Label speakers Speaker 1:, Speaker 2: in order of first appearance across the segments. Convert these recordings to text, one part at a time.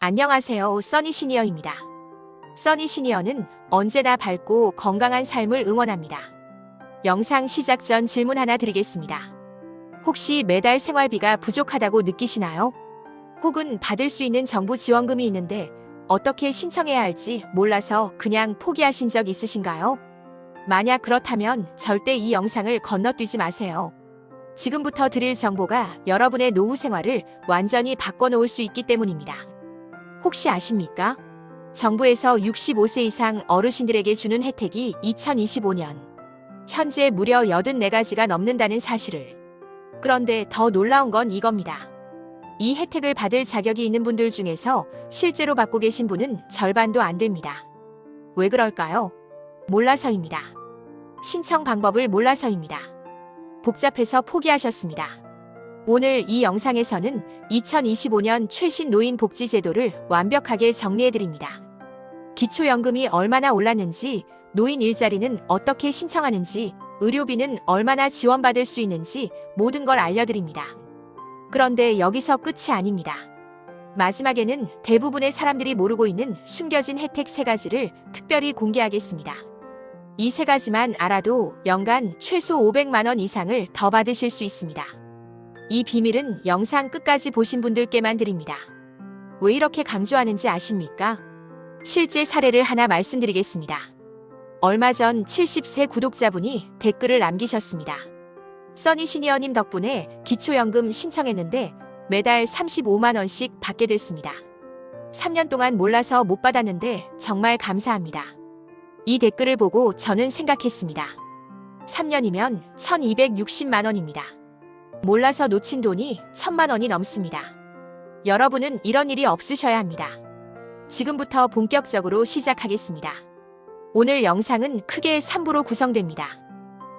Speaker 1: 안녕하세요. 써니시니어입니다. 써니시니어는 언제나 밝고 건강한 삶을 응원합니다. 영상 시작 전 질문 하나 드리겠습니다. 혹시 매달 생활비가 부족하다고 느끼시나요? 혹은 받을 수 있는 정부 지원금이 있는데 어떻게 신청해야 할지 몰라서 그냥 포기하신 적 있으신가요? 만약 그렇다면 절대 이 영상을 건너뛰지 마세요. 지금부터 드릴 정보가 여러분의 노후 생활을 완전히 바꿔놓을 수 있기 때문입니다. 혹시 아십니까? 정부에서 65세 이상 어르신들에게 주는 혜택이 2025년 현재 무려 84가지가 넘는다는 사실을. 그런데 더 놀라운 건 이겁니다. 이 혜택을 받을 자격이 있는 분들 중에서 실제로 받고 계신 분은 절반도 안 됩니다. 왜 그럴까요? 몰라서입니다. 신청 방법을 몰라서입니다. 복잡해서 포기하셨습니다. 오늘 이 영상에서는 2025년 최신 노인복지제도를 완벽하게 정리해드립니다. 기초연금이 얼마나 올랐는지, 노인 일자리는 어떻게 신청하는지, 의료비는 얼마나 지원받을 수 있는지 모든 걸 알려드립니다. 그런데 여기서 끝이 아닙니다. 마지막에는 대부분의 사람들이 모르고 있는 숨겨진 혜택 3가지를 특별히 공개하겠습니다. 이 3가지만 알아도 연간 최소 500만 원 이상을 더 받으실 수 있습니다. 이 비밀은 영상 끝까지 보신 분들께만 드립니다. 왜 이렇게 강조하는지 아십니까? 실제 사례를 하나 말씀드리겠습니다. 얼마 전 70세 구독자분이 댓글을 남기셨습니다. 써니시니어님 덕분에 기초연금 신청했는데 매달 35만 원씩 받게 됐습니다. 3년 동안 몰라서 못 받았는데 정말 감사합니다. 이 댓글을 보고 저는 생각했습니다. 3년이면 1260만 원입니다. 몰라서 놓친 돈이 1000만 원이 넘습니다. 여러분은 이런 일이 없으셔야 합니다. 지금부터 본격적으로 시작하겠습니다. 오늘 영상은 크게 3부로 구성됩니다.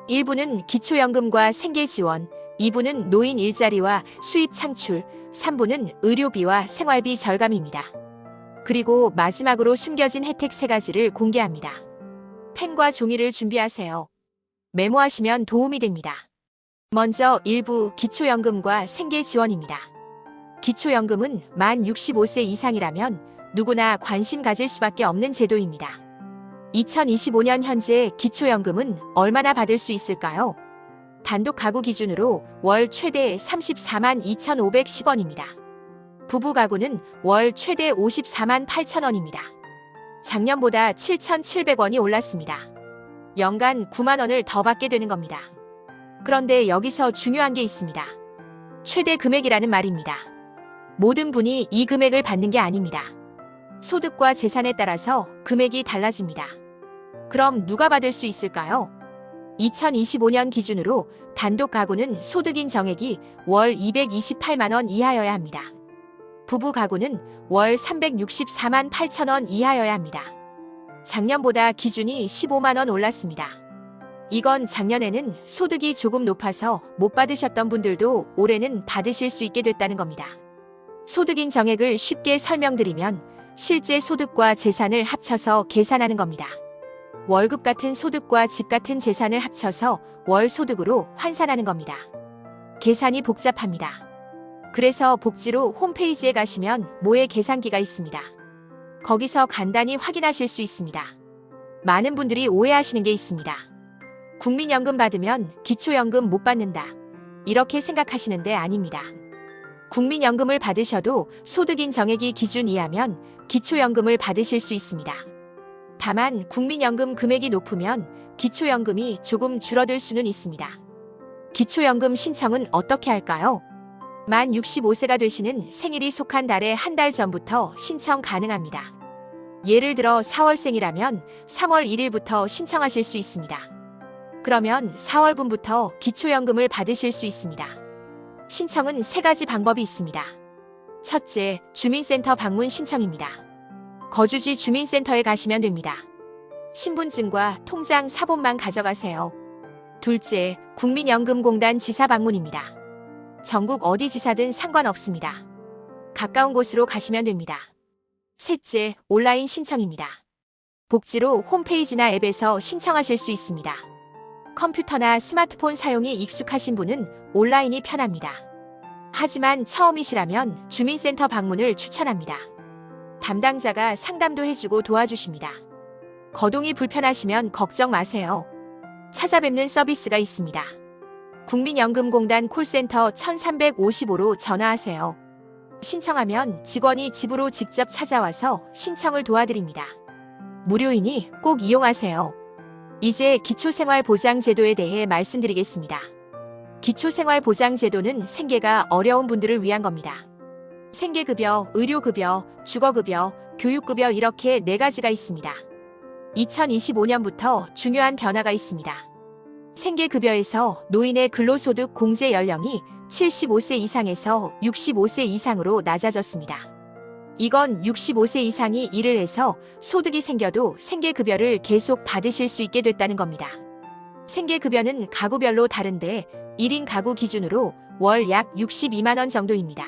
Speaker 1: 1부는 기초연금과 생계지원, 2부는 노인 일자리와 수입 창출, 3부는 의료비와 생활비 절감입니다. 그리고 마지막으로 숨겨진 혜택 3가지를 공개합니다. 펜과 종이를 준비하세요. 메모하시면 도움이 됩니다. 먼저 1부 기초연금과 생계지원입니다. 기초연금은 만 65세 이상이라면 누구나 관심 가질 수밖에 없는 제도입니다. 2025년 현재 기초연금은 얼마나 받을 수 있을까요? 단독 가구 기준으로 월 최대 34만 2,510원입니다. 부부 가구는 월 최대 54만 8천원입니다. 작년보다 7,700원이 올랐습니다. 연간 9만 원을 더 받게 되는 겁니다. 그런데 여기서 중요한 게 있습니다. 최대 금액이라는 말입니다. 모든 분이 이 금액을 받는 게 아닙니다. 소득과 재산에 따라서 금액이 달라집니다. 그럼 누가 받을 수 있을까요? 2025년 기준으로 단독 가구는 소득인 정액이 월 228만 원 이하여야 합니다. 부부 가구는 월 364만 8천 원 이하여야 합니다. 작년보다 기준이 15만 원 올랐습니다. 이건 작년에는 소득이 조금 높아서 못 받으셨던 분들도 올해는 받으실 수 있게 됐다는 겁니다. 소득인 정액을 쉽게 설명드리면 실제 소득과 재산을 합쳐서 계산하는 겁니다. 월급 같은 소득과 집 같은 재산을 합쳐서 월 소득으로 환산하는 겁니다. 계산이 복잡합니다. 그래서 복지로 홈페이지에 가시면 모의 계산기가 있습니다. 거기서 간단히 확인하실 수 있습니다. 많은 분들이 오해하시는 게 있습니다. 국민연금 받으면 기초연금 못 받는다. 이렇게 생각하시는데 아닙니다. 국민연금을 받으셔도 소득인 정액이 기준 이하면 기초연금을 받으실 수 있습니다. 다만 국민연금 금액이 높으면 기초연금이 조금 줄어들 수는 있습니다. 기초연금 신청은 어떻게 할까요? 만 65세가 되시는 생일이 속한 달의 한 달 전부터 신청 가능합니다. 예를 들어 4월생이라면 3월 1일부터 신청하실 수 있습니다. 그러면 4월분부터 기초연금을 받으실 수 있습니다. 신청은 3가지 방법이 있습니다. 첫째, 주민센터 방문 신청입니다. 거주지 주민센터에 가시면 됩니다. 신분증과 통장 사본만 가져가세요. 둘째, 국민연금공단 지사 방문입니다. 전국 어디 지사든 상관없습니다. 가까운 곳으로 가시면 됩니다. 셋째, 온라인 신청입니다. 복지로 홈페이지나 앱에서 신청하실 수 있습니다. 컴퓨터나 스마트폰 사용이 익숙하신 분은 온라인이 편합니다. 하지만 처음이시라면 주민센터 방문을 추천합니다. 담당자가 상담도 해주고 도와주십니다. 거동이 불편하시면 걱정 마세요. 찾아뵙는 서비스가 있습니다. 국민연금공단 콜센터 1355로 전화하세요. 신청하면 직원이 집으로 직접 찾아와서 신청을 도와드립니다. 무료이니 꼭 이용하세요. 이제 기초생활보장제도에 대해 말씀드리겠습니다. 기초생활보장제도는 생계가 어려운 분들을 위한 겁니다. 생계급여, 의료급여, 주거급여, 교육급여 이렇게 4가지가 있습니다. 2025년부터 중요한 변화가 있습니다. 생계급여에서 노인의 근로소득 공제 연령이 75세 이상에서 65세 이상으로 낮아졌습니다. 이건 65세 이상이 일을 해서 소득이 생겨도 생계급여를 계속 받으실 수 있게 됐다는 겁니다. 생계급여는 가구별로 다른데 1인 가구 기준으로 월 약 62만 원 정도입니다.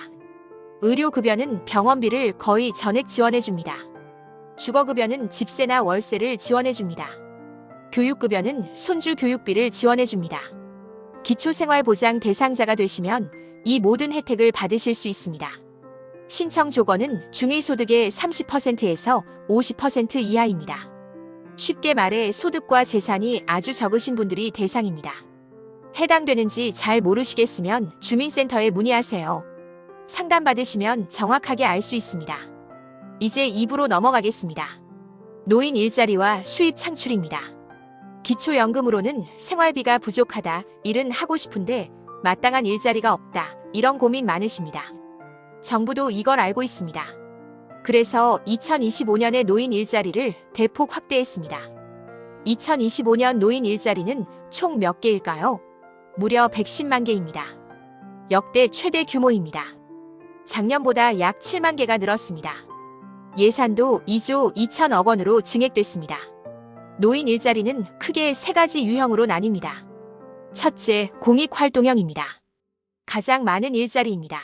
Speaker 1: 의료급여는 병원비를 거의 전액 지원해줍니다. 주거급여는 집세나 월세를 지원해줍니다. 교육급여는 손주 교육비를 지원해줍니다. 기초생활보장 대상자가 되시면 이 모든 혜택을 받으실 수 있습니다. 신청 조건은 중위소득의 30%에서 50% 이하입니다. 쉽게 말해 소득과 재산이 아주 적으신 분들이 대상입니다. 해당되는지 잘 모르시겠으면 주민센터에 문의하세요. 상담받으시면 정확하게 알 수 있습니다. 이제 2부로 넘어가겠습니다. 노인 일자리와 수입 창출입니다. 기초연금으로는 생활비가 부족하다, 일은 하고 싶은데 마땅한 일자리가 없다, 이런 고민 많으십니다. 정부도 이걸 알고 있습니다. 그래서 2025년에 노인 일자리를 대폭 확대했습니다. 2025년 노인 일자리는 총 몇 개일까요? 무려 110만 개입니다. 역대 최대 규모입니다. 작년보다 약 7만 개가 늘었습니다. 예산도 2조 2천억 원으로 증액됐습니다. 노인 일자리는 크게 3가지 유형으로 나뉩니다. 첫째, 공익활동형입니다. 가장 많은 일자리입니다.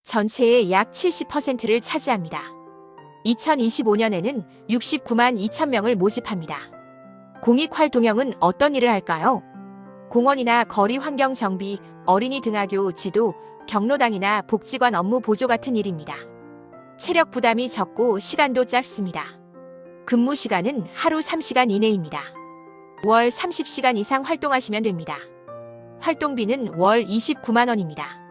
Speaker 1: 전체의 약 70%를 차지합니다. 2025년에는 69만 2천 명을 모집합니다. 공익활동형은 어떤 일을 할까요? 공원이나 거리 환경 정비, 어린이 등하교 지도, 경로당이나 복지관 업무 보조 같은 일입니다. 체력 부담이 적고 시간도 짧습니다. 근무 시간은 하루 3시간 이내입니다. 월 30시간 이상 활동하시면 됩니다. 활동비는 월 29만 원입니다.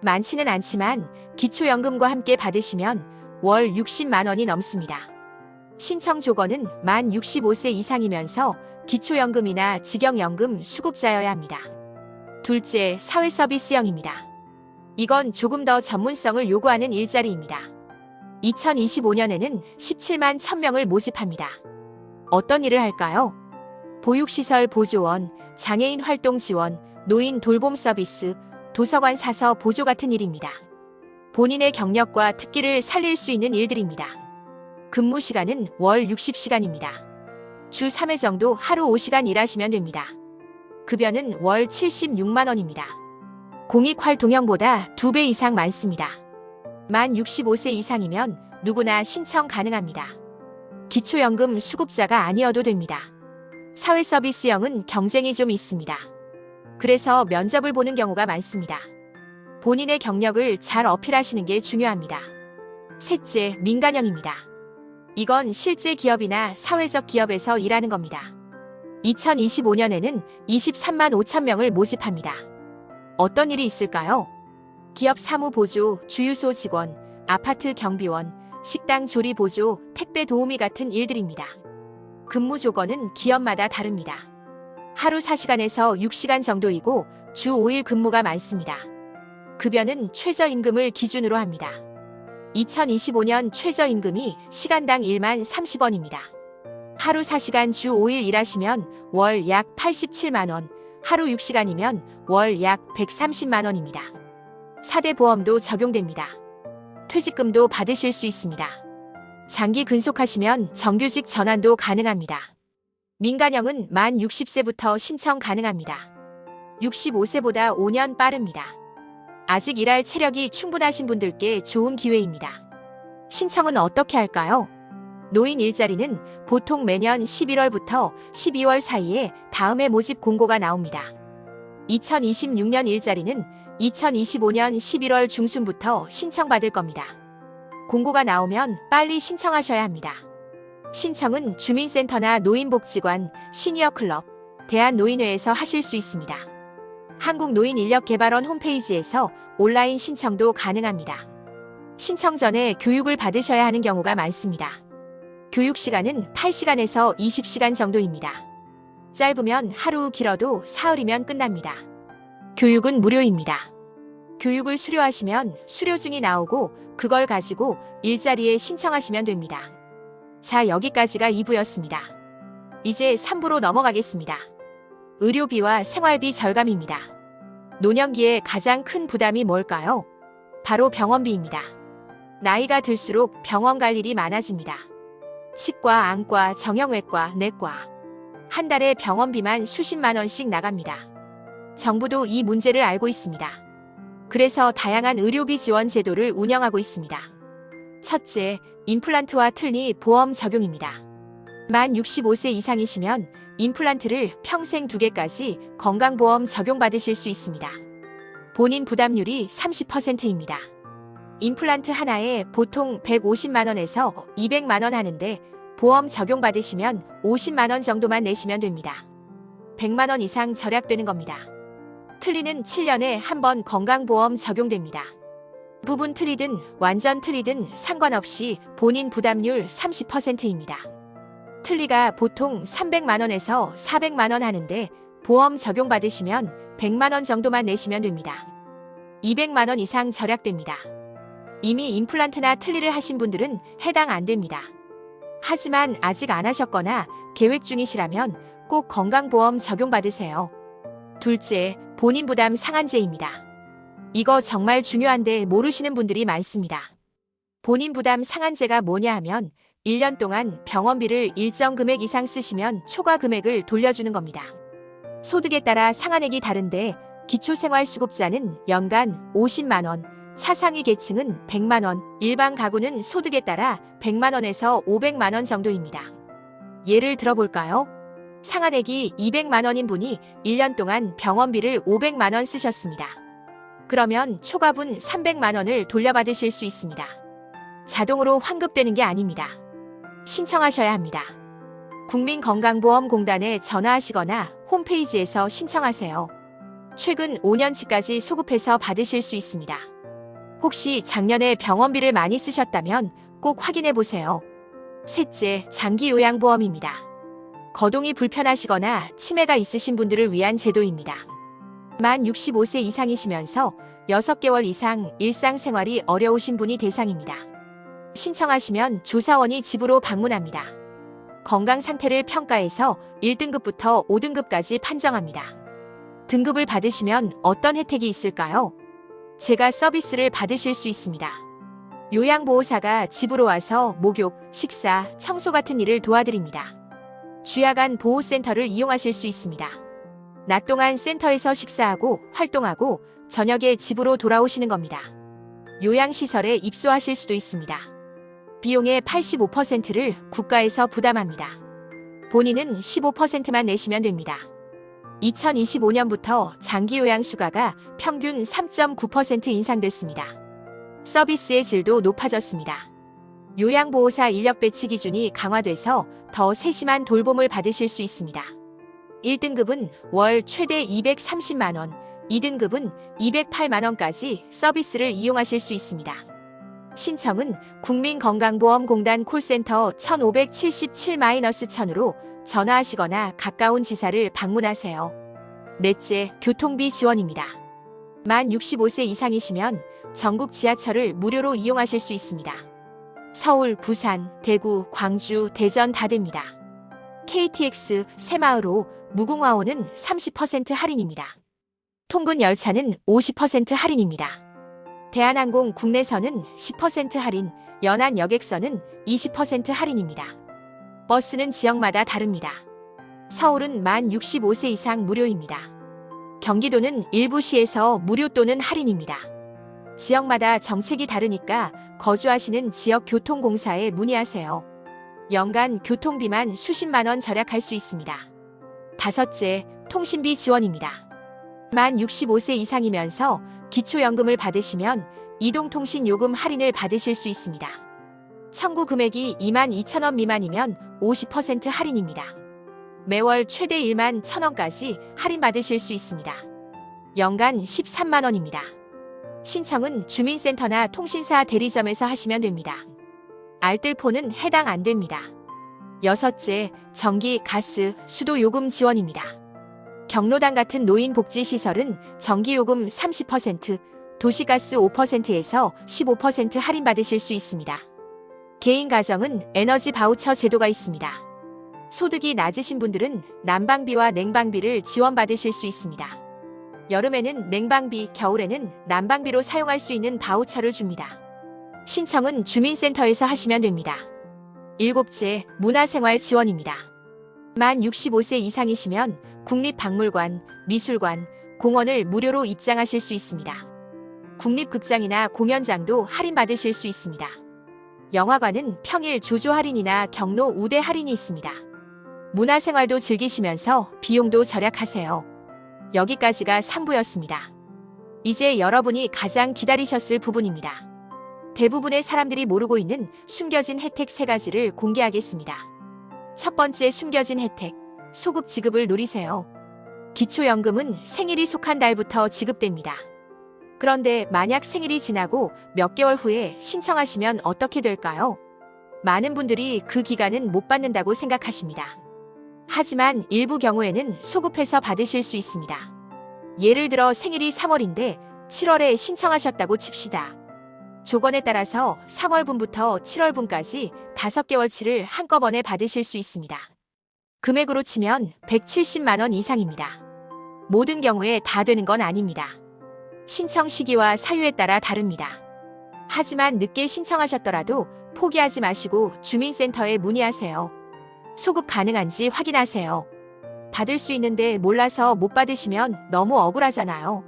Speaker 1: 많지는 않지만 기초연금과 함께 받으시면 월 60만 원이 넘습니다. 신청 조건은 만 65세 이상이면서 기초연금이나 직영연금 수급자여야 합니다. 둘째, 사회서비스형입니다. 이건 조금 더 전문성을 요구하는 일자리입니다. 2025년에는 17만 1000명을 모집합니다. 어떤 일을 할까요? 보육시설 보조원, 장애인 활동 지원, 노인 돌봄 서비스, 도서관 사서 보조 같은 일입니다. 본인의 경력과 특기를 살릴 수 있는 일들입니다. 근무 시간은 월 60시간입니다. 주 3회 정도 하루 5시간 일하시면 됩니다. 급여는 월 76만 원입니다. 공익활동형보다 2배 이상 많습니다. 만 65세 이상이면 누구나 신청 가능합니다. 기초연금 수급자가 아니어도 됩니다. 사회서비스형은 경쟁이 좀 있습니다. 그래서 면접을 보는 경우가 많습니다. 본인의 경력을 잘 어필하시는 게 중요합니다. 셋째, 민간형입니다. 이건 실제 기업이나 사회적 기업에서 일하는 겁니다. 2025년에는 23만 5천 명을 모집합니다. 어떤 일이 있을까요? 기업 사무 보조, 주유소 직원, 아파트 경비원, 식당 조리 보조, 택배 도우미 같은 일들입니다. 근무 조건은 기업마다 다릅니다. 하루 4시간에서 6시간 정도이고 주 5일 근무가 많습니다. 급여는 최저임금을 기준으로 합니다. 2025년 최저임금이 시간당 1만 30원입니다. 하루 4시간 주 5일 일하시면 월 약 87만 원, 하루 6시간이면 월 약 130만 원입니다. 4대 보험도 적용됩니다. 퇴직금도 받으실 수 있습니다. 장기 근속하시면 정규직 전환도 가능합니다. 민간형은 만 60세부터 신청 가능합니다. 65세보다 5년 빠릅니다. 아직 일할 체력이 충분하신 분들께 좋은 기회입니다. 신청은 어떻게 할까요? 노인 일자리는 보통 매년 11월부터 12월 사이에 다음에 모집 공고가 나옵니다. 2026년 일자리는 2025년 11월 중순부터 신청받을 겁니다. 공고가 나오면 빨리 신청하셔야 합니다. 신청은 주민센터나 노인복지관, 시니어클럽, 대한노인회에서 하실 수 있습니다. 한국노인인력개발원 홈페이지에서 온라인 신청도 가능합니다. 신청 전에 교육을 받으셔야 하는 경우가 많습니다. 교육 시간은 8시간에서 20시간 정도입니다. 짧으면 하루, 길어도 사흘이면 끝납니다. 교육은 무료입니다. 교육을 수료하시면 수료증이 나오고 그걸 가지고 일자리에 신청하시면 됩니다. 자, 여기까지가 2부였습니다. 이제 3부로 넘어가겠습니다. 의료비와 생활비 절감입니다. 노년기에 가장 큰 부담이 뭘까요? 바로 병원비입니다. 나이가 들수록 병원 갈 일이 많아집니다. 치과, 안과, 정형외과, 내과. 한 달에 병원비만 수십만 원씩 나갑니다. 정부도 이 문제를 알고 있습니다. 그래서 다양한 의료비 지원 제도를 운영하고 있습니다. 첫째, 임플란트와 틀니 보험 적용입니다. 만 65세 이상이시면 임플란트를 평생 2개까지 건강보험 적용받으실 수 있습니다. 본인 부담률이 30%입니다. 임플란트 하나에 보통 150만 원에서 200만 원 하는데 보험 적용받으시면 50만 원 정도만 내시면 됩니다. 100만 원 이상 절약되는 겁니다. 틀니는 7년에 한 번 건강보험 적용됩니다. 부분 틀니든 완전 틀니든 상관없이 본인 부담률 30%입니다. 틀니가 보통 300만 원에서 400만 원 하는데 보험 적용받으시면 100만 원 정도만 내시면 됩니다. 200만 원 이상 절약됩니다. 이미 임플란트나 틀니를 하신 분들은 해당 안 됩니다. 하지만 아직 안 하셨거나 계획 중이시라면 꼭 건강보험 적용받으세요. 둘째, 본인 부담 상한제입니다. 이거 정말 중요한데 모르시는 분들이 많습니다. 본인 부담 상한제가 뭐냐 하면 1년 동안 병원비를 일정 금액 이상 쓰시면 초과 금액을 돌려주는 겁니다. 소득에 따라 상한액이 다른데 기초생활수급자는 연간 50만 원, 차상위 계층은 100만 원, 일반 가구는 소득에 따라 100만 원에서 500만 원 정도입니다. 예를 들어볼까요? 상한액이 200만 원인 분이 1년 동안 병원비를 500만 원 쓰셨습니다. 그러면 초과분 300만 원을 돌려받으실 수 있습니다. 자동으로 환급되는 게 아닙니다. 신청하셔야 합니다. 국민건강보험공단에 전화하시거나 홈페이지에서 신청하세요. 최근 5년치까지 소급해서 받으실 수 있습니다. 혹시 작년에 병원비를 많이 쓰셨다면 꼭 확인해 보세요. 셋째, 장기요양보험입니다. 거동이 불편하시거나 치매가 있으신 분들을 위한 제도입니다. 만 65세 이상이시면서 6개월 이상 일상생활이 어려우신 분이 대상입니다. 신청하시면 조사원이 집으로 방문합니다. 건강 상태를 평가해서 1등급부터 5등급까지 판정합니다. 등급을 받으시면 어떤 혜택이 있을까요? 제가 서비스를 받으실 수 있습니다. 요양보호사가 집으로 와서 목욕, 식사, 청소 같은 일을 도와드립니다. 주야간 보호센터를 이용하실 수 있습니다. 낮 동안 센터에서 식사하고 활동하고 저녁에 집으로 돌아오시는 겁니다. 요양시설에 입소하실 수도 있습니다. 비용의 85%를 국가에서 부담합니다. 본인은 15%만 내시면 됩니다. 2025년부터 장기요양 수가가 평균 3.9% 인상됐습니다. 서비스의 질도 높아졌습니다. 요양보호사 인력 배치 기준이 강화돼서 더 세심한 돌봄을 받으실 수 있습니다. 1등급은 월 최대 230만 원, 2등급은 208만 원까지 서비스를 이용하실 수 있습니다. 신청은 국민건강보험공단 콜센터 1577-1000으로 전화하시거나 가까운 지사를 방문하세요. 넷째, 교통비 지원입니다. 만 65세 이상이시면 전국 지하철을 무료로 이용하실 수 있습니다. 서울, 부산, 대구, 광주, 대전 다 됩니다. KTX, 새마을호, 무궁화호는 30% 할인입니다. 통근 열차는 50% 할인입니다. 대한항공 국내선은 10% 할인, 연안 여객선은 20% 할인입니다. 버스는 지역마다 다릅니다. 서울은 만 65세 이상 무료입니다. 경기도는 일부 시에서 무료 또는 할인입니다. 지역마다 정책이 다르니까 거주하시는 지역교통공사에 문의하세요. 연간 교통비만 수십만 원 절약할 수 있습니다. 다섯째, 통신비 지원입니다. 만 65세 이상이면서 기초연금을 받으시면 이동통신요금 할인을 받으실 수 있습니다. 청구 금액이 22,000원 미만이면 50% 할인입니다. 매월 최대 11,000원까지 할인받으실 수 있습니다. 연간 13만 원입니다. 신청은 주민센터나 통신사 대리점에서 하시면 됩니다. 알뜰폰은 해당 안 됩니다. 여섯째, 전기, 가스, 수도 요금 지원입니다. 경로당 같은 노인복지시설은 전기요금 30%, 도시가스 5%에서 15% 할인받으실 수 있습니다. 개인 가정은 에너지 바우처 제도가 있습니다. 소득이 낮으신 분들은 난방비와 냉방비를 지원받으실 수 있습니다. 여름에는 냉방비, 겨울에는 난방비로 사용할 수 있는 바우처를 줍니다. 신청은 주민센터에서 하시면 됩니다. 일곱째, 문화생활 지원입니다. 만 65세 이상이시면 국립박물관, 미술관, 공원을 무료로 입장하실 수 있습니다. 국립극장이나 공연장도 할인받으실 수 있습니다. 영화관은 평일 조조 할인이나 경로 우대 할인이 있습니다. 문화생활도 즐기시면서 비용도 절약하세요. 여기까지가 3부였습니다. 이제 여러분이 가장 기다리셨을 부분입니다. 대부분의 사람들이 모르고 있는 숨겨진 혜택 3가지를 공개하겠습니다. 첫 번째 숨겨진 혜택, 소급 지급을 누리세요. 기초연금은 생일이 속한 달부터 지급됩니다. 그런데 만약 생일이 지나고 몇 개월 후에 신청하시면 어떻게 될까요? 많은 분들이 그 기간은 못 받는다고 생각하십니다. 하지만 일부 경우에는 소급해서 받으실 수 있습니다. 예를 들어 생일이 3월인데 7월에 신청하셨다고 칩시다. 조건에 따라서 3월분부터 7월분까지 5개월치를 한꺼번에 받으실 수 있습니다. 금액으로 치면 170만 원 이상입니다. 모든 경우에 다 되는 건 아닙니다. 신청 시기와 사유에 따라 다릅니다. 하지만 늦게 신청하셨더라도 포기하지 마시고 주민센터에 문의하세요. 소급 가능한지 확인하세요. 받을 수 있는데 몰라서 못 받으시면 너무 억울하잖아요.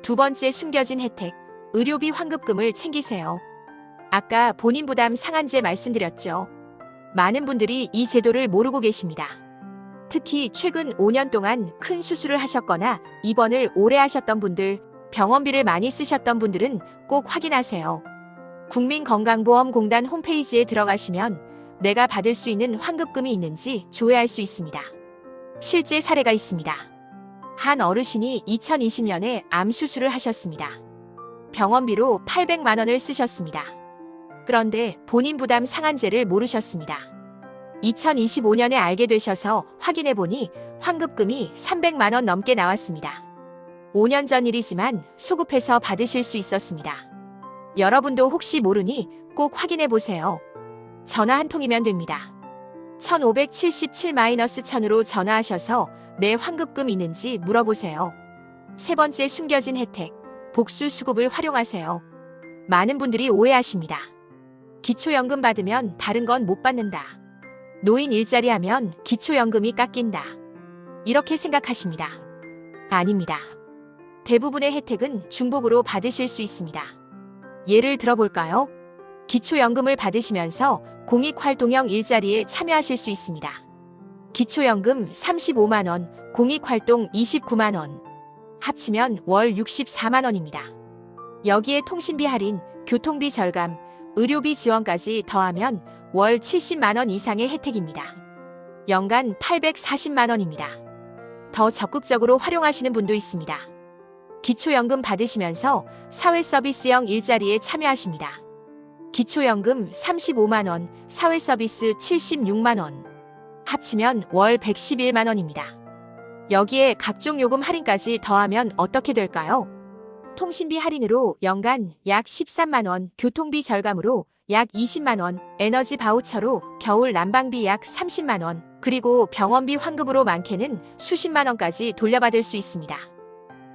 Speaker 1: 두 번째 숨겨진 혜택, 의료비 환급금을 챙기세요. 아까 본인 부담 상한제 말씀드렸죠. 많은 분들이 이 제도를 모르고 계십니다. 특히 최근 5년 동안 큰 수술을 하셨거나 입원을 오래 하셨던 분들, 병원비를 많이 쓰셨던 분들은 꼭 확인하세요. 국민건강보험공단 홈페이지에 들어가시면 내가 받을 수 있는 환급금이 있는지 조회할 수 있습니다. 실제 사례가 있습니다. 한 어르신이 2020년에 암 수술을 하셨습니다. 병원비로 800만 원을 쓰셨습니다. 그런데 본인 부담 상한제를 모르셨습니다. 2025년에 알게 되셔서 확인해보니 환급금이 300만 원 넘게 나왔습니다. 5년 전 일이지만 소급해서 받으실 수 있었습니다. 여러분도 혹시 모르니 꼭 확인해보세요. 전화 한 통이면 됩니다. 1577-1000으로 전화하셔서 내 환급금 있는지 물어보세요. 세 번째 숨겨진 혜택, 복수 수급을 활용하세요. 많은 분들이 오해하십니다. 기초연금 받으면 다른 건 못 받는다. 노인 일자리 하면 기초연금이 깎인다. 이렇게 생각하십니다. 아닙니다. 대부분의 혜택은 중복으로 받으실 수 있습니다. 예를 들어볼까요? 기초연금을 받으시면서 공익활동형 일자리에 참여하실 수 있습니다. 기초연금 35만 원, 공익활동 29만 원. 합치면 월 64만 원입니다. 여기에 통신비 할인, 교통비 절감, 의료비 지원까지 더하면 월 70만 원 이상의 혜택입니다. 연간 840만 원입니다. 더 적극적으로 활용하시는 분도 있습니다. 기초연금 받으시면서 사회서비스형 일자리에 참여하십니다. 기초연금 35만 원, 사회서비스 76만 원. 합치면 월 111만 원입니다. 여기에 각종 요금 할인까지 더하면 어떻게 될까요? 통신비 할인으로 연간 약 13만 원, 교통비 절감으로 약 20만 원, 에너지 바우처로 겨울 난방비 약 30만 원, 그리고 병원비 환급으로 많게는 수십만 원까지 돌려받을 수 있습니다.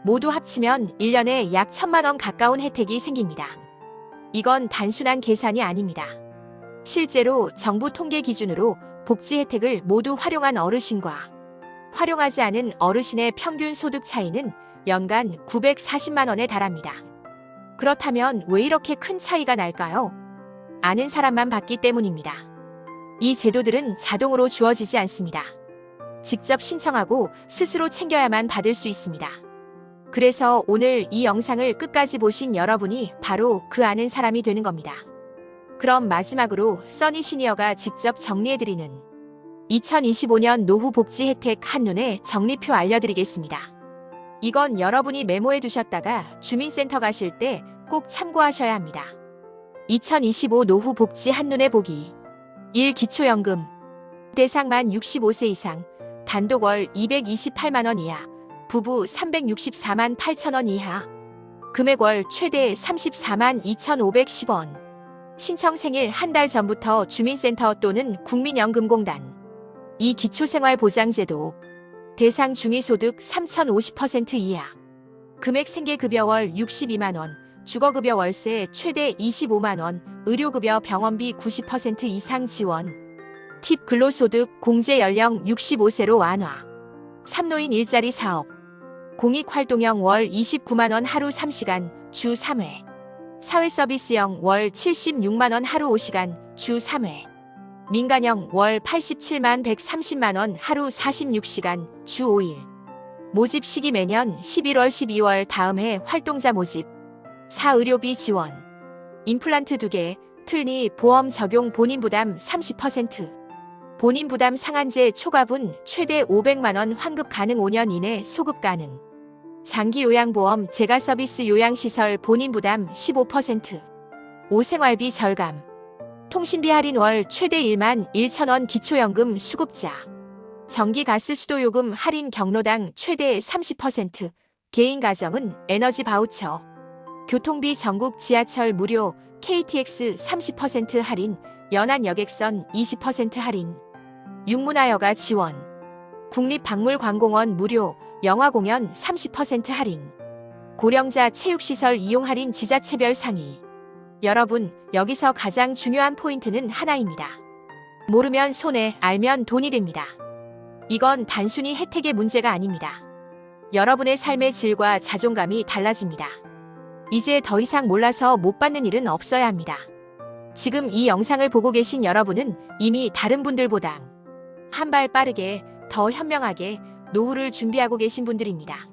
Speaker 1: 모두 합치면 1년에 약 1,000만 원 가까운 혜택이 생깁니다. 이건 단순한 계산이 아닙니다. 실제로 정부 통계 기준으로 복지 혜택을 모두 활용한 어르신과 활용하지 않은 어르신의 평균 소득 차이는 연간 940만 원에 달합니다. 그렇다면 왜 이렇게 큰 차이가 날까요? 아는 사람만 받기 때문입니다. 이 제도들은 자동으로 주어지지 않습니다. 직접 신청하고 스스로 챙겨야만 받을 수 있습니다. 그래서 오늘 이 영상을 끝까지 보신 여러분이 바로 그 아는 사람이 되는 겁니다. 그럼 마지막으로 써니 시니어가 직접 정리해드리는 2025년 노후 복지 혜택 한눈에 정리표 알려드리겠습니다. 이건 여러분이 메모해 두셨다가 주민센터 가실 때 꼭 참고하셔야 합니다. 2025 노후 복지 한눈에 보기 1. 기초연금 대상 만 65세 이상 단독 월 228만 원 이하 부부 364만 8천 원 이하 금액 월 최대 34만 2,510원 신청 생일 한 달 전부터 주민센터 또는 국민연금공단 2. 기초생활보장제도 대상 중위소득 3,050% 이하 금액 생계급여 월 62만 원 주거급여 월세 최대 25만 원 의료급여 병원비 90% 이상 지원 팁 근로소득 공제 연령 65세로 완화 3노인 일자리 사업 공익활동형 월 29만 원 하루 3시간 주 3회 사회서비스형 월 76만 원 하루 5시간 주 3회 민간형 월 87만 130만 원 하루 46시간 주 5일 모집 시기 매년 11월 12월 다음 해 활동자 모집 4. 의료비 지원 임플란트 2개 틀니 보험 적용 본인 부담 30% 본인 부담 상한제 초과분 최대 500만 원 환급 가능 5년 이내 소급 가능 장기 요양보험 재가 서비스 요양시설 본인 부담 15% 5. 생활비 절감 통신비 할인 월 최대 1만 1천 원 기초연금 수급자 전기 가스 수도요금 할인 경로당 최대 30% 개인 가정은 에너지 바우처 교통비 전국 지하철 무료 KTX 30% 할인 연안 여객선 20% 할인 육문화여가 지원 국립박물관공원 무료 영화공연 30% 할인 고령자 체육시설 이용 할인 지자체별 상위 여러분 여기서 가장 중요한 포인트는 하나입니다. 모르면 손해 알면 돈이 됩니다. 이건 단순히 혜택의 문제가 아닙니다. 여러분의 삶의 질과 자존감이 달라집니다. 이제 더 이상 몰라서 못 받는 일은 없어야 합니다. 지금 이 영상을 보고 계신 여러분은 이미 다른 분들보다 한 발 빠르게 더 현명하게 노후를 준비하고 계신 분들입니다.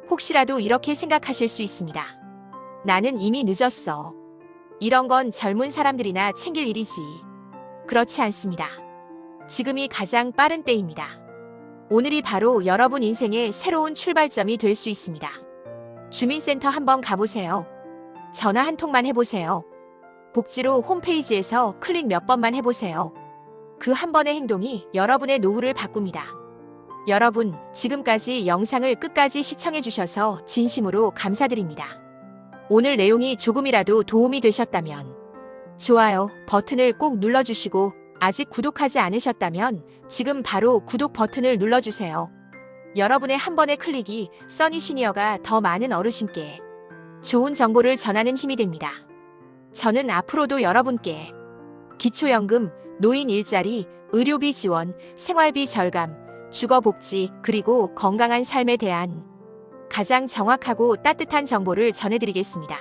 Speaker 1: 혹시라도 이렇게 생각하실 수 있습니다. 나는 이미 늦었어. 이런 건 젊은 사람들이나 챙길 일이지. 그렇지 않습니다. 지금이 가장 빠른 때입니다. 오늘이 바로 여러분 인생의 새로운 출발점이 될 수 있습니다. 주민센터 한번 가보세요. 전화 한 통만 해보세요. 복지로 홈페이지에서 클릭 몇 번만 해보세요. 그 한 번의 행동이 여러분의 노후를 바꿉니다. 여러분, 지금까지 영상을 끝까지 시청해주셔서 진심으로 감사드립니다. 오늘 내용이 조금이라도 도움이 되셨다면 좋아요 버튼을 꼭 눌러주시고 아직 구독하지 않으셨다면 지금 바로 구독 버튼을 눌러주세요. 여러분의 한 번의 클릭이 써니 시니어가 더 많은 어르신께 좋은 정보를 전하는 힘이 됩니다. 저는 앞으로도 여러분께 기초연금, 노인 일자리, 의료비 지원, 생활비 절감, 주거복지, 그리고 건강한 삶에 대한 가장 정확하고 따뜻한 정보를 전해드리겠습니다.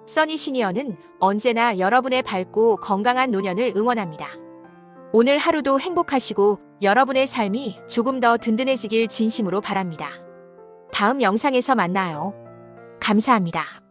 Speaker 1: 써니 시니어는 언제나 여러분의 밝고 건강한 노년을 응원합니다. 오늘 하루도 행복하시고 여러분의 삶이 조금 더 든든해지길 진심으로 바랍니다. 다음 영상에서 만나요. 감사합니다.